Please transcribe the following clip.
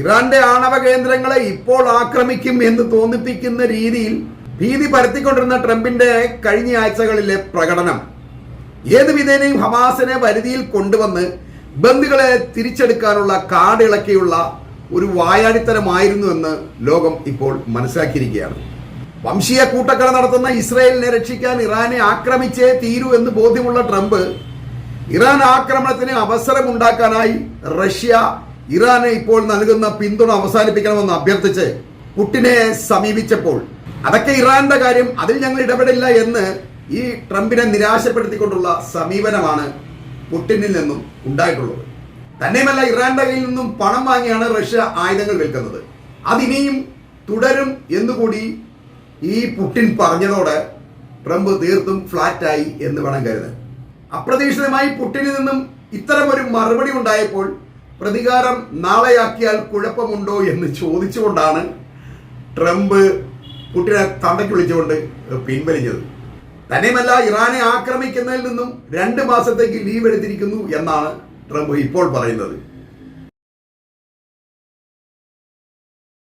ഇറാന്റെ ആണവ കേന്ദ്രങ്ങളെ ഇപ്പോൾ ആക്രമിക്കും എന്ന് തോന്നിപ്പിക്കുന്ന രീതിയിൽ ഭീതി പരത്തിക്കൊണ്ടിരുന്ന ട്രംപിന്റെ കഴിഞ്ഞ ആഴ്ചകളിലെ പ്രകടനം ഏത് വിധേനയും ഹമാസിനെ വരുതിയിൽ കൊണ്ടുവന്ന് ബന്ദികളെ തിരിച്ചെടുക്കാനുള്ള കാടിളക്കിയുള്ള ഒരു വായാടിത്തരമായിരുന്നു എന്ന് ലോകം ഇപ്പോൾ മനസ്സിലാക്കിയിരിക്കുകയാണ്. വംശീയ കൂട്ടക്കൊല നടത്തുന്ന ഇസ്രയേലിനെ രക്ഷിക്കാൻ ഇറാനെ ആക്രമിച്ചേ തീരൂ എന്ന് ബോധ്യമുള്ള ട്രംപ് ഇറാൻ ആക്രമണത്തിന് അവസരമുണ്ടാക്കാനായി റഷ്യ ഇറാന് ഇപ്പോൾ നൽകുന്ന പിന്തുണ അവസാനിപ്പിക്കണമെന്ന് അഭ്യർത്ഥിച്ച് പുടിനെ സമീപിച്ചപ്പോൾ അതൊക്കെ ഇറാന്റെ കാര്യം, അതിൽ ഞങ്ങൾ ഇടപെടില്ല എന്ന് ഈ ട്രംപിനെ നിരാശപ്പെടുത്തിക്കൊണ്ടുള്ള സമീപനമാണ് പുടിനിൽ നിന്നും ഉണ്ടായിട്ടുള്ളത്. തന്നെയുമല്ല, ഇറാന്റെ കയ്യിൽ നിന്നും പണം വാങ്ങിയാണ് റഷ്യ ആയുധങ്ങൾ വിൽക്കുന്നത്. അതിനിയും തുടരും എന്നുകൂടി ഈ പുടിൻ പറഞ്ഞതോടെ ട്രംപ് തീർത്തും ഫ്ലാറ്റായി എന്ന് വേണം കരുതാൻ. അപ്രതീക്ഷിതമായി പുടിനിൽ നിന്നും ഇത്തരം ഒരു മറുപടി ഉണ്ടായപ്പോൾ പ്രതികാരം നാളെയാക്കിയാൽ കുഴപ്പമുണ്ടോ എന്ന് ചോദിച്ചുകൊണ്ടാണ് ട്രംപ് പുടിനെ തന്തയ്ക്ക് വിളിച്ചുകൊണ്ട് പിൻവലിഞ്ഞത്. തന്നെയുമല്ല, ഇറാനെ ആക്രമിക്കുന്നതിൽ നിന്നും 2 മാസത്തേക്ക് ലീവ് എടുത്തിരിക്കുന്നു എന്നാണ് ട്രംപ് ഇപ്പോൾ പറയുന്നത്.